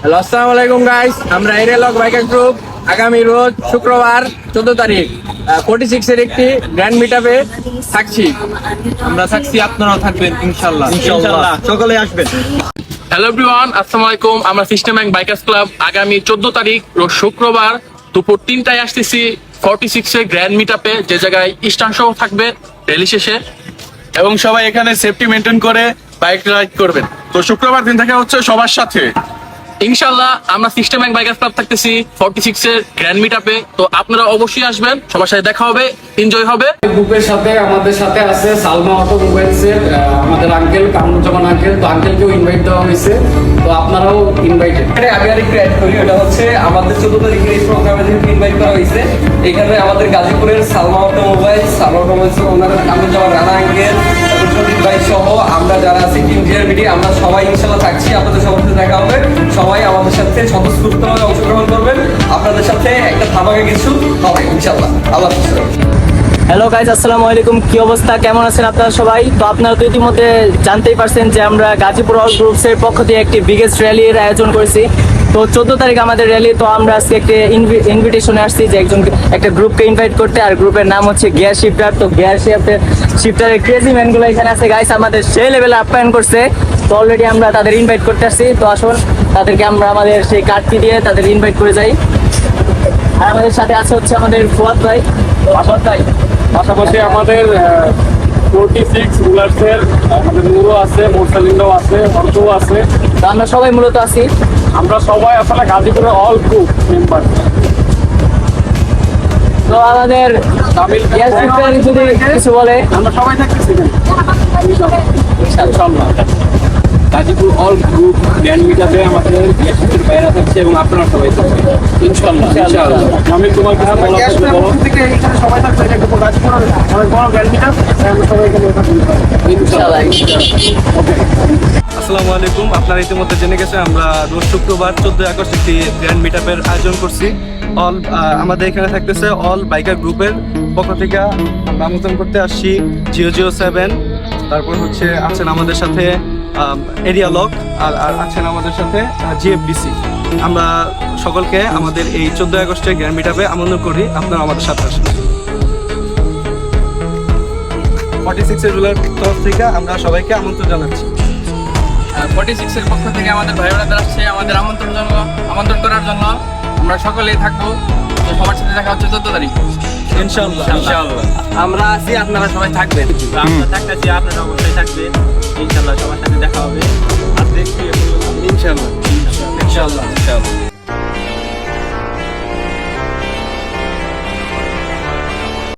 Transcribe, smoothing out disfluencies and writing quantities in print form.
Hello, আসসালামু আলাইকুম guys. আমরা এরিয়ালক বাইকার গ্রুপ আগামী রোজ শুক্রবার 14 তারিখ 46 এর একটি গ্র্যান্ড মিটআপে থাকছি। আমরা থাকছি, আপনারাও থাকবেন ইনশাআল্লাহ। সকলে আসবেন। হ্যালো এভরিওয়ান, আসসালামু আলাইকুম। আমরা সিস্টেম ব্যাংক বাইকার্স ক্লাব আগামী 14 তারিখ রোজ শুক্রবার দুপুর 3টায় আসতেছি 46 এর গ্র্যান্ড মিটআপে, যে জায়গায় স্টান শো থাকবে র্যালি শেষে, এবং সবাই এখানে সেফটি মেনটেন করে বাইক রাইড করবেন। তো শুক্রবার দিন দেখা হচ্ছে সবার সাথে ইনশাআল্লাহ। আমরা সিস্টেম ব্যাংক বাইকার্স ক্লাব থাকতেছি 46 এর গ্র্যান্ড মিটআপে। তো আপনারা অবশ্যই আসবেন, সবার সাথে দেখা হবে, এনজয় হবে। গ্রুপের সাথে আমাদের সাথে আছে সালমা অটোমোবাইলসের আমাদের আঙ্কেল কামরুজ্জামান আঙ্কেল। তো আঙ্কেলকেও ইনভাইট দেওয়া হয়েছে, তো আপনারাও ইনভাইটেড। আমি আরেকটু অ্যাড করি, ওটা হচ্ছে আমাদের 14 তারিখের এই প্রোগ্রামে যেহেতু ইনভাইট করা হয়েছে, এখানে আমাদের গাজীপুরের সালমা অটোমোবাইলস ওনার কামরুজ্জামান রানা আঙ্কেল, প্রদীপ ভাই সহ আমরা যারা আছি টিম জিআরবিডি, আমরা সবাই ইনশাল্লাহ থাকছি। আপনাদের সবার সাথে দেখা হবে, সবাই আমাদের সাথে স্বতঃস্ফূর্তভাবে অংশগ্রহণ করবেন। আপনাদের সাথে একটা ধামাকা কিছু হবে ইনশাল্লাহ। আল্লাহ হাফেজ। হ্যালো গাইজ, আসসালামু আলাইকুম। কি অবস্থা, কেমন আছেন আপনারা সবাই? তো আপনারা তো ইতিমধ্যে জানতেই পারছেন যে আমরা গাজীপুর অল গ্রুপসের পক্ষ থেকে একটি বিগেস্ট র্যালির আয়োজন করেছি। তো 14 তারিখ আমাদের র্যালি। তো আমরা আজকে একটি ইনভিটেশনে আসছি যে একটা গ্রুপকে ইনভাইট করতে, আর গ্রুপের নাম হচ্ছে গিয়ার শিফটার। তো গিয়ার শিফটারের ক্রেজি ম্যানগুলো এখানে আছে গাইস, আমাদের সেই লেভেলে আপ্যায়ন করছে। তো অলরেডি আমরা তাদের ইনভাইট করতে আসছি। তো আসুন তাদেরকে আমরা আমাদের সেই কার্ডটি দিয়ে তাদের ইনভাইট করে যাই। আর আমাদের সাথে আছে হচ্ছে আমাদের ফুয়াদ ভাই। পাশাপাশি আমাদের 46 রুলার্সের আমাদের নুরো আছে, মোরসালিন্ডও আছে, অর্কও আছে। তো আমরা সবাই মূলত আছি, আমরা সবাই আসলে গাজীপুরের অল গ্রুপ মেম্বার। তো আমাদের গ্যাস শিফটার যদি কিছু বলে। আমরা সবাই থাকতেছি ইনশাআল্লাহ। গাজীপুর অল গ্রুপ গ্র্যান্ড মিটআপে আমাদের গ্যাসের বাইরে থাকছে এবং আপনারা সবাই থাকবেন ইনশাআল্লাহ। আমি তোমার কাছে বলা থেকে এখানে সবাই থাকছে, এটা কিন্তু গাজীপুরের অনেক বড় গ্র্যান্ড মিটআপ, আমরা সবাই এখানে ইনশাআল্লাহ। ওকে। আসসালামু আলাইকুম। আপনারা ইতিমধ্যে জেনে গেছেন আমরা রোজ শুক্রবার 14 আগস্ট একটি গ্র্যান্ড মিটআপের আয়োজন করছি। আমাদের এখানে থাকতেছে অল বাইকার গ্রুপের পক্ষ থেকে আমরা আমন্ত্রণ করতে আসছি 007, তারপর হচ্ছে আছেন আমাদের সাথে এরিয়ালক, আর আছেন আমাদের সাথে জিএফডিসি। আমরা সকলকে আমাদের এই 14 আগস্টের গ্র্যান্ড মিটআপে আমন্ত্রণ করি, আপনারা আমাদের সাথে আসেন। 46 এর রুলার তরফ থেকে আমরা সবাইকে আমন্ত্রণ জানাচ্ছি। 46 এর পক্ষ থেকে আমাদের ভাই বোনেরা আসছে আমাদের আমন্ত্রণ করার জন্য। আমরা সকলেই থাকবো। তো সবার সাথে দেখা হচ্ছে 14 তারিখ ইনশাআল্লাহ। আমরা আছি, আপনারা সবাই থাকবেন। আমরা থাকতেছি, আপনারা অবশ্যই থাকবেন ইনশাআল্লাহ। সবার সাথে দেখা হবে। আর দেখছি ইনশাআল্লাহ।